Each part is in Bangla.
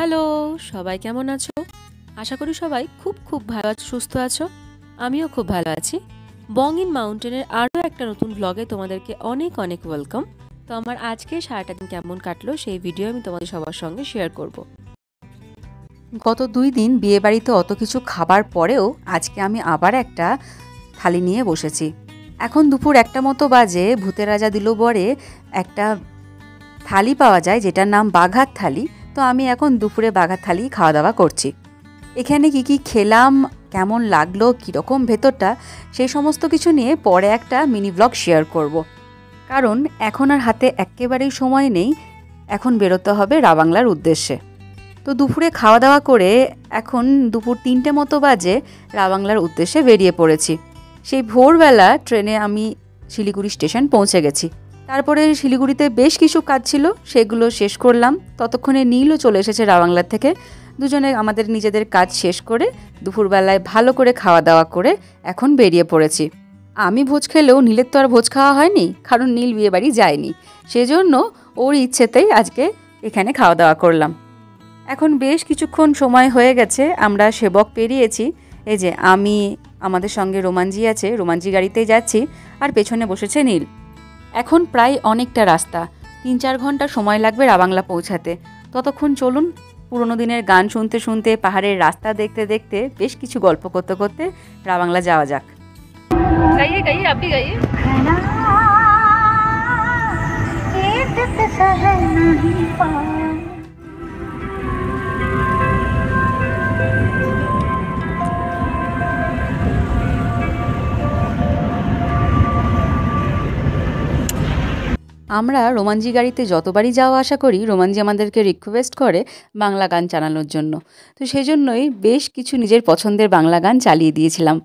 হ্যালো, সবাই কেমন আছো? আশা করি সবাই খুব খুব ভালো আছো, সুস্থ আছো। আমিও খুব ভালো আছি। বং ইন মাউন্টেনের আরও একটা নতুন ব্লগে তোমাদেরকে অনেক অনেক ওয়েলকাম। তো আমার আজকে সারাটা দিন কেমন কাটলো সেই ভিডিও আমি তোমাদের সবার সঙ্গে শেয়ার করব। গত 2 দিন বিয়েবাড়িতে অত কিছু খাবার পরেও আজকে আমি আবার একটা থালি নিয়ে বসেছি। এখন দুপুর 1টা মতো বাজে। ভূতের রাজা দিল বরে একটা থালি পাওয়া যায় যেটার নাম বাঘার থালি। তো আমি এখন দুপুরে বাঘার থালি খাওয়া দাওয়া করছি। এখানে কি কি খেলাম, কেমন লাগলো, কীরকম ভেতরটা, সেই সমস্ত কিছু নিয়ে পরে একটা মিনি ব্লগ শেয়ার করব। কারণ এখন আর হাতে একেবারেই সময় নেই, এখন বেরোতে হবে রাবাংলার উদ্দেশ্যে। তো দুপুরে খাওয়া দাওয়া করে এখন দুপুর 3টে মতো বাজে রাবাংলার উদ্দেশ্যে বেরিয়ে পড়েছি। সেই ভোরবেলা ট্রেনে আমি শিলিগুড়ি স্টেশন পৌঁছে গেছি। তারপরে শিলিগুড়িতে বেশ কিছু কাজ ছিল, সেগুলো শেষ করলাম। ততক্ষণে নীলও চলে এসেছে রাবাংলার থেকে। দুজনে আমাদের নিজেদের কাজ শেষ করে দুপুরবেলায় ভালো করে খাওয়া দাওয়া করে এখন বেরিয়ে পড়েছি। আমি ভোজ খেলেও নীলের তো আর ভোজ খাওয়া হয়নি, কারণ নীল বিয়েবাড়ি যায়নি। সেজন্য ওর ইচ্ছেতেই আজকে এখানে খাওয়া দাওয়া করলাম। এখন বেশ কিছুক্ষণ সময় হয়ে গেছে, আমরা সেবক পেরিয়েছি। এই যে আমি, আমাদের সঙ্গে রোমানজি আছে, রোমানজি গাড়িতেই যাচ্ছি, আর পেছনে বসেছে নীল। এখন প্রায় অনেকটা রাস্তা, 3-4 ঘন্টা সময় লাগবে রাবাংলা পৌঁছাতে। ততক্ষণ চলুন পুরোনো দিনের গান শুনতে শুনতে, পাহাড়ের রাস্তা দেখতে দেখতে, বেশ কিছু গল্প করতে করতে রাবাংলা যাওয়া যাক। গাইয়ে গাইয়ে আপনি গাইয়ে। আমরা রোমানজি গাড়িতে যতবারই যাওয়া আসা করি, রোমানজি আমাদেরকে রিকোয়েস্ট করে বাংলা গান চালানোর জন্য। তো সেই জন্যই বেশ কিছু নিজের পছন্দের বাংলা গান চালিয়ে দিয়েছিলাম।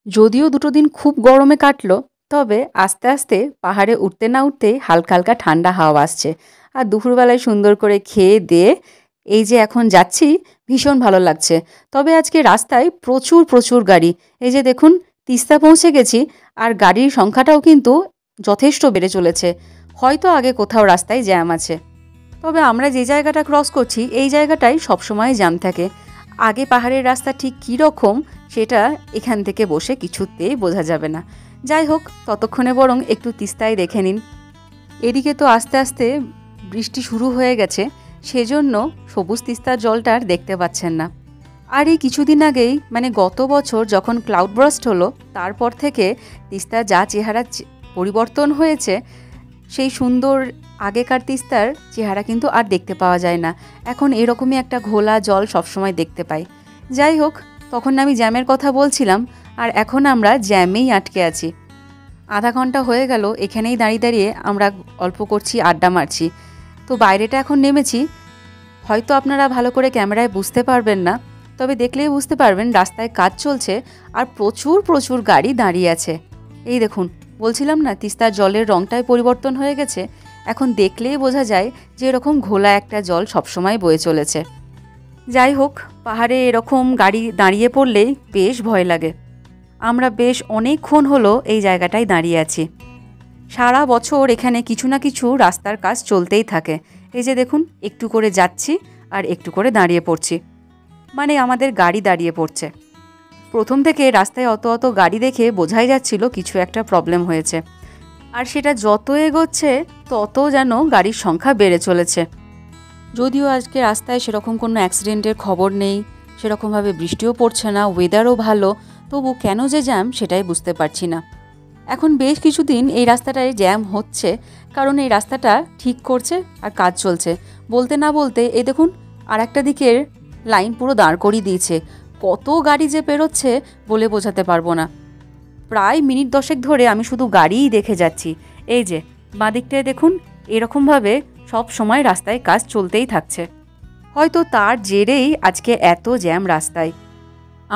যদিও 2 দিন খুব গরমে কাটলো, তবে আস্তে আস্তে পাহাড়ে উঠতে না উঠতেই হালকা হালকা ঠান্ডা হাওয়া আসছে। আর দুপুরবেলায় সুন্দর করে খেয়ে দিয়ে এই যে এখন যাচ্ছি, ভীষণ ভালো লাগছে। তবে আজকে রাস্তায় প্রচুর প্রচুর গাড়ি। এই যে দেখুন, তিস্তা পৌঁছে গেছি, আর গাড়ির সংখ্যাটাও কিন্তু যথেষ্ট বেড়ে চলেছে। হয়তো আগে কোথাও রাস্তায় জ্যাম আছে, তবে আমরা যে জায়গাটা ক্রস করছি এই জায়গাটাই সবসময় জ্যাম থাকে। আগে পাহাড়ের রাস্তা ঠিক কী রকম সেটা এখান থেকে বসে কিছুতেই বোঝা যাবে না। যাই হোক, ততক্ষণে বরং একটু তিস্তায় দেখে নিন। এদিকে তো আস্তে আস্তে বৃষ্টি শুরু হয়ে গেছে, সেজন্য সবুজ তিস্তার জলটা আর দেখতে পাচ্ছেন না। আর এই কিছুদিন আগেই, মানে গত বছর যখন ক্লাউড বার্স্ট হলো, তারপর থেকে তিস্তার যা চেহারা পরিবর্তন হয়েছে, সেই সুন্দর আগেকার তিস্তার চেহারা কিন্তু আর দেখতে পাওয়া যায় না। এখন এরকমই একটা ঘোলা জল সবসময় দেখতে পাই। যাই হোক, তখন আমি জ্যামের কথা বলছিলাম, আর এখন আমরা জ্যামেই আটকে আছি। আধা ঘন্টা হয়ে গেল এখানেই দাঁড়িয়ে দাঁড়িয়ে আমরা গল্প করছি, আড্ডা মারছি। তো বাইরেটা এখন নেমেছি। হয়তো আপনারা ভালো করে ক্যামেরায় বুঝতে পারবেন না, তবে দেখলেই বুঝতে পারবেন রাস্তায় কাজ চলছে আর প্রচুর প্রচুর গাড়ি দাঁড়িয়ে আছে। এই দেখুন, বলছিলাম না তিস্তার জলের রঙটাই পরিবর্তন হয়ে গেছে। এখন দেখলেই বোঝা যায় যে এরকম ঘোলা একটা জল সবসময় বয়ে চলেছে। যাই হোক, পাহাড়ে এরকম গাড়ি দাঁড়িয়ে পড়লেই বেশ ভয় লাগে। আমরা বেশ অনেকক্ষণ হলো এই জায়গাটায় দাঁড়িয়ে আছি। সারা বছর এখানে কিছু না কিছু রাস্তার কাজ চলতেই থাকে। এই যে দেখুন, একটু করে যাচ্ছি আর একটু করে দাঁড়িয়ে পড়ছি, মানে আমাদের গাড়ি দাঁড়িয়ে পড়ছে। প্রথম থেকে রাস্তায় অত অত গাড়ি দেখে বোঝাই যাচ্ছিল কিছু একটা প্রবলেম হয়েছে, আর সেটা যত এগোচ্ছে তত যেন গাড়ির সংখ্যা বেড়ে চলেছে। যদিও আজকে রাস্তায় সেরকম কোনো অ্যাক্সিডেন্টের খবর নেই, সেরকমভাবে বৃষ্টিও পড়ছে না, ওয়েদারও ভালো, তবু কেন যে জ্যাম সেটাই বুঝতে পারছি না। এখন বেশ কিছুদিন এই রাস্তাটায় জ্যাম হচ্ছে, কারণ এই রাস্তাটা ঠিক করছে আর কাজ চলছে। বলতে না বলতে এই দেখুন, আর একটা দিকের লাইন পুরো দাঁড় করিয়ে দিয়েছে। কত গাড়ি যে পেরোচ্ছে বলে বোঝাতে পারবো না। প্রায় মিনিট 10 ধরে আমি শুধু গাড়িই দেখে যাচ্ছি। এই যে বাঁদিকটায় দেখুন, এরকমভাবে সব সময় রাস্তায় কাজ চলতেই থাকছে। হয়তো তার জেরেই আজকে এত জ্যাম রাস্তায়।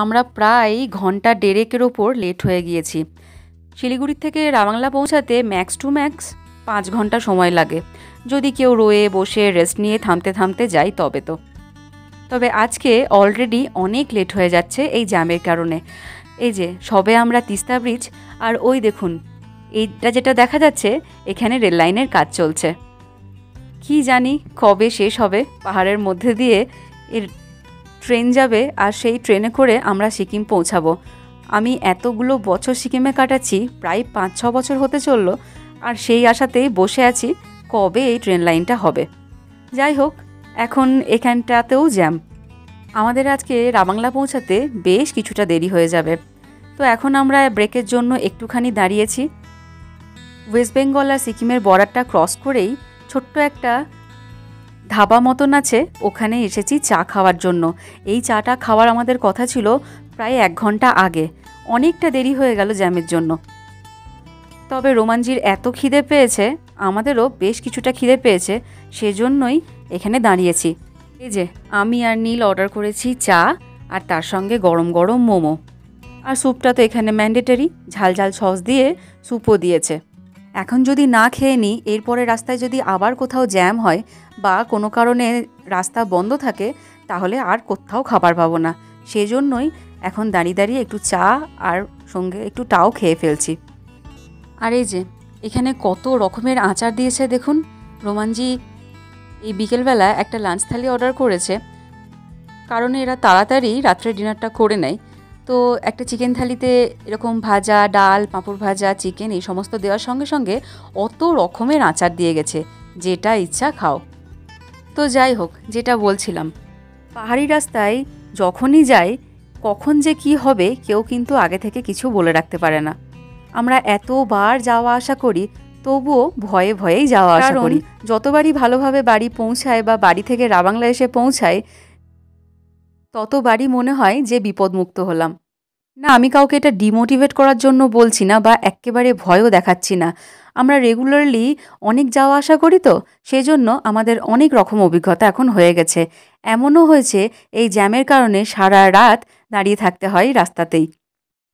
আমরা প্রায় ঘন্টা 1.5-এর ওপর লেট হয়ে গিয়েছি। শিলিগুড়ি থেকে রাবাংলা পৌঁছাতে ম্যাক্স টু ম্যাক্স 5 ঘন্টা সময় লাগে, যদি কেউ রয়ে বসে রেস্ট নিয়ে থামতে থামতে যায় তবে তো। তবে আজকে অলরেডি অনেক লেট হয়ে যাচ্ছে এই জ্যামের কারণে। এই যে সবে আমরা তিস্তা ব্রিজ, আর ওই দেখুন এইটা যেটা দেখা যাচ্ছে, এখানে রেল লাইনের কাজ চলছে। কি জানি কবে শেষ হবে। পাহাড়ের মধ্যে দিয়ে এর ট্রেন যাবে আর সেই ট্রেনে করে আমরা সিকিম পৌঁছাবো। আমি এতগুলো বছর সিকিমে কাটাচ্ছি, প্রায় 5-6 বছর হতে চললো, আর সেই আশাতেই বসে আছি কবে এই ট্রেন লাইনটা হবে। যাই হোক, এখন এখানটাতেও জ্যাম। আমাদের আজকে রাবাংলা পৌঁছাতে বেশ কিছুটা দেরি হয়ে যাবে। তো এখন আমরা ব্রেকের জন্য একটুখানি দাঁড়িয়েছি। ওয়েস্ট বেঙ্গল আর সিকিমের বর্ডারটা ক্রস করেই ছোট্ট একটা ধাবা মতন আছে, ওখানে এসেছি চা খাওয়ার জন্য। এই চাটা খাওয়ার আমাদের কথা ছিল প্রায় 1 ঘন্টা আগে, অনেকটা দেরি হয়ে গেল জ্যামের জন্য। তবে রোমানজির এত খিদে পেয়েছে, আমাদেরও বেশ কিছুটা খিদে পেয়েছে, সেজন্যই এখানে দাঁড়িয়েছি। এই যে আমি আর নীল অর্ডার করেছি চা, আর তার সঙ্গে গরম গরম মোমো। আর স্যুপটা তো এখানে ম্যান্ডেটরি, ঝাল ঝাল সস দিয়ে স্যুপও দিয়েছে। এখন যদি না খেয়ে নিই, এরপরে রাস্তায় যদি আবার কোথাও জ্যাম হয় বা কোনো কারণে রাস্তা বন্ধ থাকে, তাহলে আর কোথাও খাবার পাবো না। সেজন্যই এখন দাঁড়িয়ে দাঁড়িয়ে একটু চা আর সঙ্গে একটু টাও খেয়ে ফেলছি। আর এই যে এখানে কত রকমের আচার দিয়েছে দেখুন। রোমানজি এই বিকেলবেলা একটা লাঞ্চ থালি অর্ডার করেছে, কারণ এরা তাড়াতাড়ি রাত্রে ডিনারটা করে নেয়। তো একটা চিকেন থালিতে এরকম ভাজা, ডাল, পাঁপড় ভাজা, চিকেন এই সমস্ত দেওয়ার সঙ্গে সঙ্গে অত রকমের আচার দিয়ে গেছে, যেটা ইচ্ছা খাও। তো যাই হোক, যেটা বলছিলাম, পাহাড়ি রাস্তায় যখনই যাই কখন যে কি হবে কেউ কিন্তু আগে থেকে কিছু বলে রাখতে পারে না। আমরা এতবার যাওয়া আসা করি, তবুও ভয়ে ভয়েই যাওয়া আসা করি। যতবারই ভালোভাবে বাড়ি পৌঁছায় বা বাড়ি থেকে রাবাংলা এসে পৌঁছায়, ততবারই মনে হয় যে বিপদমুক্ত হলাম। না, আমি কাউকে এটা ডিমোটিভেট করার জন্য বলছি না বা একেবারে ভয়ও দেখাচ্ছি না। আমরা রেগুলারলি অনেক যাওয়া আসা করি, তো সেজন্য আমাদের অনেক রকম অভিজ্ঞতা এখন হয়ে গেছে। এমনও হয়েছে এই জ্যামের কারণে সারা রাত দাঁড়িয়ে থাকতে হয় রাস্তাতেই।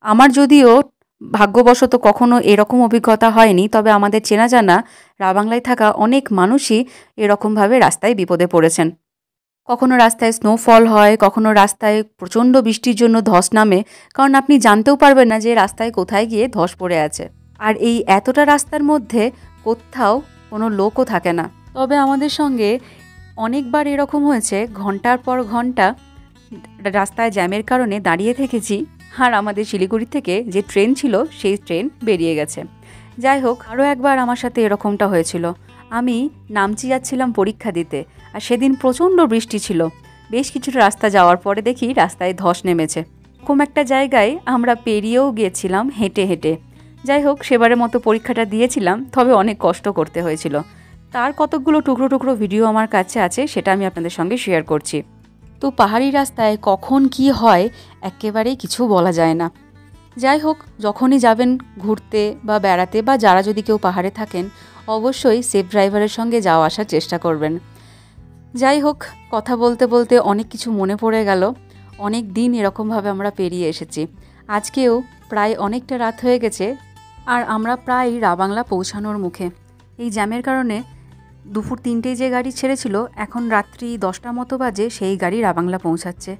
আমার যদিও ভাগ্যবশত কখনো এরকম অভিজ্ঞতা হয়নি, তবে আমাদের চেনা জানা রাবাংলায় থাকা অনেক মানুষই এরকমভাবে রাস্তায় বিপদে পড়েছেন। কখনো রাস্তায় স্নোফল হয়, কখনো রাস্তায় প্রচণ্ড বৃষ্টির জন্য ধস নামে, কারণ আপনি জানতেও পারবেন না যে রাস্তায় কোথায় গিয়ে ধস পড়ে আছে। আর এই এতটা রাস্তার মধ্যে কোথাও কোনো লোকও থাকে না। তবে আমাদের সঙ্গে অনেকবার এরকম হয়েছে, ঘন্টার পর ঘন্টা রাস্তায় জ্যামের কারণে দাঁড়িয়ে থেকেছি, আর আমাদের শিলিগুড়ি থেকে যে ট্রেন ছিল সেই ট্রেন বেরিয়ে গেছে। যাই হোক, আরও একবার আমার সাথে এরকমটা হয়েছিল। আমি নামচি যাচ্ছিলাম পরীক্ষা দিতে, আর সেদিন প্রচণ্ড বৃষ্টি ছিল। বেশ কিছুটা রাস্তা যাওয়ার পরে দেখি রাস্তায় ধস নেমেছে। এরকম একটা জায়গায় আমরা পেরিয়েও গিয়েছিলাম হেঁটে হেঁটে। যাই হোক, সেবারের মতো পরীক্ষাটা দিয়েছিলাম, তবে অনেক কষ্ট করতে হয়েছিল। তার কতকগুলো টুকরো টুকরো ভিডিও আমার কাছে আছে, সেটা আমি আপনাদের সঙ্গে শেয়ার করছি। তো পাহাড়ি রাস্তায় কখন কি হয় একেবারেই কিছু বলা যায় না। যাই হোক, যখনই যাবেন ঘুরতে বা বেড়াতে, বা যারা যদি কেউ পাহাড়ে থাকেন, অবশ্যই সেফ ড্রাইভারের সঙ্গে যাওয়া আসার চেষ্টা করবেন। যাই হোক, কথা বলতে বলতে অনেক কিছু মনে পড়ে গেল। অনেক দিন এরকমভাবে আমরা পেরিয়ে এসেছি। আজকেও প্রায় অনেকটা রাত হয়ে গেছে, আর আমরা প্রায় রাবাংলা পৌঁছানোর মুখে। এই জ্যামের কারণে দুপুর 3টেয় যে গাড়ি ছেড়েছিল, এখন রাত্রি 10টা মতো বাজে সেই গাড়ি রাবাংলা পৌঁছাচ্ছে।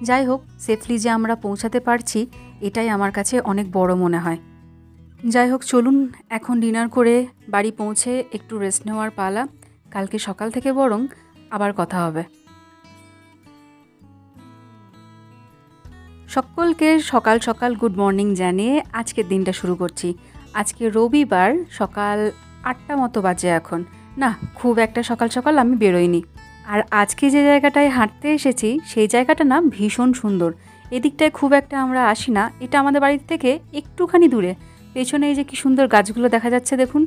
যাই হোক, সেফলি যে আমরা পৌঁছাতে পারছি, এটাই আমার কাছে অনেক বড় মনে হয়। যাই হোক, চলুন এখন ডিনার করে বাড়ি পৌঁছে একটু রেস্ট নেওয়ার পালা। কালকে সকাল থেকে বরং আবার কথা হবে। সকলকে সকাল সকাল গুড মর্নিং জানিয়ে আজকের দিনটা শুরু করছি। আজকে রবিবার, সকাল 8টা মতো বাজে এখন। না, খুব একটা সকাল সকাল আমি বেরোইনি। আর আজকে যে জায়গাটায় হাঁটতে এসেছি সেই জায়গাটা না ভীষণ সুন্দর। এদিকটায় খুব একটা আমরা আসি না, এটা আমাদের বাড়ি থেকে একটুখানি দূরে। পেছনে এই যে কি সুন্দর গাছগুলো দেখা যাচ্ছে দেখুন।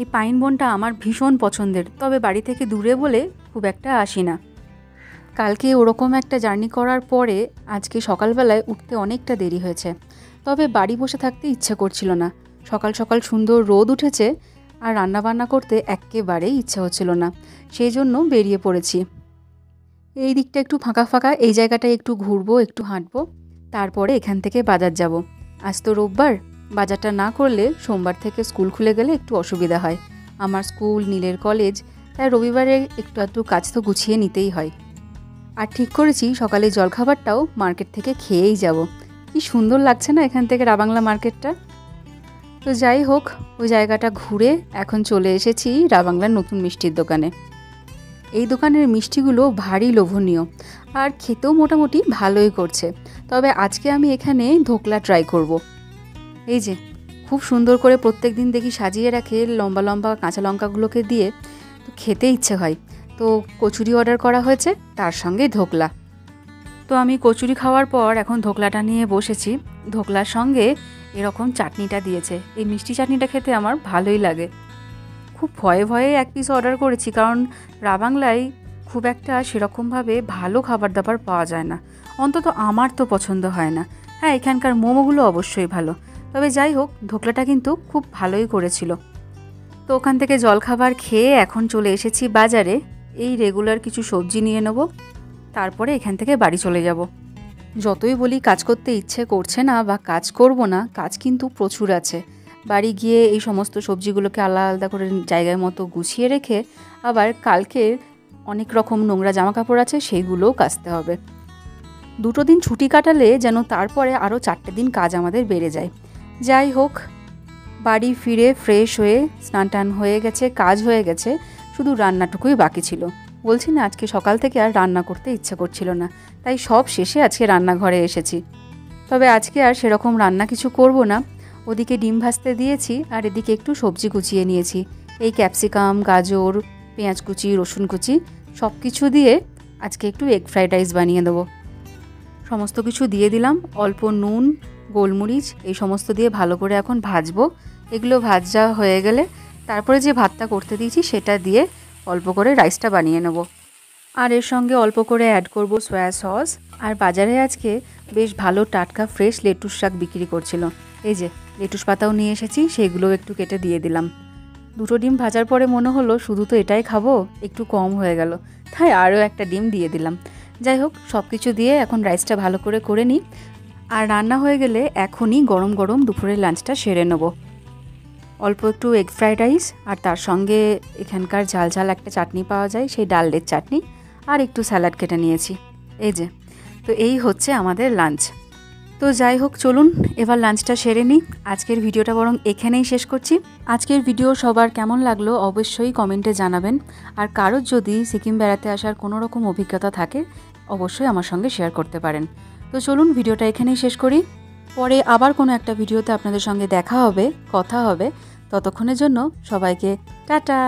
এই পাইন বনটা আমার ভীষণ পছন্দের, তবে বাড়ি থেকে দূরে বলে খুব একটা আসি না। কালকে ওরকম একটা জার্নি করার পরে আজকে সকালবেলায় উঠতে অনেকটা দেরি হয়েছে, তবে বাড়ি বসে থাকতে ইচ্ছে করছিল না। সকাল সকাল সুন্দর রোদ উঠেছে, আর রান্নাবান্না করতে একেবারেই ইচ্ছে হচ্ছিল না, সেই জন্য বেরিয়ে পড়েছি। এই দিকটা একটু ফাঁকা ফাঁকা, এই জায়গাটায় একটু ঘুরবো, একটু হাঁটবো, তারপরে এখান থেকে বাজার যাব। আজ তো রোববার, বাজারটা না করলে সোমবার থেকে স্কুল খুলে গেলে একটু অসুবিধা হয়। আমার স্কুল, নীলের কলেজ, তাই রবিবারে একটু কাজ তো গুছিয়ে নিতেই হয়। আর ঠিক করেছি সকালে জলখাবারটাও মার্কেট থেকে খেয়েই যাব। কি সুন্দর লাগছে না এখান থেকে রাবাংলা মার্কেটটা। তো যাই হোক, ওই জায়গাটা ঘুরে এখন চলে এসেছি রাবাংলার নতুন মিষ্টির দোকানে। এই দোকানের মিষ্টিগুলো ভারী লোভনীয় আর খেতেও মোটামুটি ভালোই করছে। তবে আজকে আমি এখানে ধোকলা ট্রাই করব। এই যে খুব সুন্দর করে প্রত্যেক দিন দেখি সাজিয়ে রাখে লম্বা লম্বা কাঁচা লঙ্কাগুলোকে দিয়ে, তো খেতে ইচ্ছে হয়। তো কচুরি অর্ডার করা হয়েছে, তার সঙ্গে ধোকলা। তো আমি কচুরি খাওয়ার পর এখন ধোকলাটা নিয়ে বসেছি। ধোকলার সঙ্গে এরকম চাটনিটা দিয়েছে। এই মিষ্টি চাটনিটা খেতে আমার ভালোই লাগে। খুব ভয়ে ভয়ে এক পিস অর্ডার করেছি, কারণ রাবাংলায় খুব একটা সেরকমভাবে ভালো খাবার দাবার পাওয়া যায় না, অন্তত আমার তো পছন্দ হয় না। হ্যাঁ, এখানকার মোমোগুলো অবশ্যই ভালো, তবে যাই হোক ধোকলাটা কিন্তু খুব ভালোই করেছিল। তো ওখান থেকে জলখাবার খেয়ে এখন চলে এসেছি বাজারে। এই রেগুলার কিছু সবজি নিয়ে নেব, তারপরে এখান থেকে বাড়ি চলে যাব। যতই বলি কাজ করতে ইচ্ছে করছে না বা কাজ করব না, কাজ কিন্তু প্রচুর আছে। বাড়ি গিয়ে এই সমস্ত সবজিগুলোকে আলাদা আলাদা করে জায়গায় মতো গুছিয়ে রেখে আবার কালকে অনেক রকম নোংরা জামা কাপড় আছে, সেইগুলোও কাচতে হবে। 2 দিন ছুটি কাটালে যেন তারপরে আরও 4টে দিন কাজ আমাদের বেড়ে যায়। যাই হোক, বাড়ি ফিরে ফ্রেশ হয়ে স্নান টান হয়ে গেছে, কাজ হয়ে গেছে, শুধু রান্নাটুকুই বাকি ছিল। বলছি না, আজকে সকাল থেকে আর রান্না করতে ইচ্ছে করছিল না, তাই সব শেষে আজকে রান্নাঘরে এসেছি। তবে আজকে আর সেরকম রান্না কিছু করব না। ওদিকে ডিম ভাজতে দিয়েছি আর এদিকে একটু সবজি কুচিয়ে নিয়েছি। এই ক্যাপসিকাম, গাজর, পেঁয়াজ কুচি, রসুন কুচি সব কিছু দিয়ে আজকে একটু এগ ফ্রাইড রাইস বানিয়ে দেবো। সমস্ত কিছু দিয়ে দিলাম, অল্প নুন, গোলমরিচ এই সমস্ত দিয়ে ভালো করে এখন ভাজবো। এগুলো ভাজা হয়ে গেলে তারপরে যে ভাতটা করতে দিয়েছি সেটা দিয়ে অল্প করে রাইসটা বানিয়ে নেব। আর এর সঙ্গে অল্প করে অ্যাড করব সয়া সস। আর বাজারে আজকে বেশ ভালো টাটকা ফ্রেশ লেটুস শাক বিক্রি করছিল। এই যে লেটুস পাতাও নিয়ে এসেছি, সেইগুলোও একটু কেটে দিয়ে দিলাম। 2 ডিম ভাজার পরে মনে হলো শুধু তো এটাই খাবো, একটু কম হয়ে গেল, তাই আরও একটা ডিম দিয়ে দিলাম। যাই হোক, সব কিছু দিয়ে এখন রাইসটা ভালো করে নিই। আর রান্না হয়ে গেলে এখনই গরম গরম দুপুরের লাঞ্চটা সেরে নেব। অল্প একটু এগ ফ্রাইড রাইস, আর তার সঙ্গে এখানকার ঝাল ঝাল একটা চাটনি পাওয়া যায়, সেই ডালের চাটনি, আর একটু স্যালাড কেটে নিয়েছি। এই যে, তো এই হচ্ছে আমাদের লাঞ্চ। তো যাই হোক, চলুন এবার লাঞ্চটা সেরে নিই। আজকের ভিডিওটা বরং এখানেই শেষ করছি। আজকের ভিডিও সবার কেমন লাগলো অবশ্যই কমেন্টে জানাবেন। আর কারোর যদি সিকিম বেড়াতে আসার কোনো রকম অভিজ্ঞতা থাকে অবশ্যই আমার সঙ্গে শেয়ার করতে পারেন। তো চলুন ভিডিওটা এখানেই শেষ করি। পরে আবার কোনো একটা ভিডিওতে আপনাদের সঙ্গে দেখা হবে, কথা হবে। ততক্ষণের জন্য সবাইকে টাটা।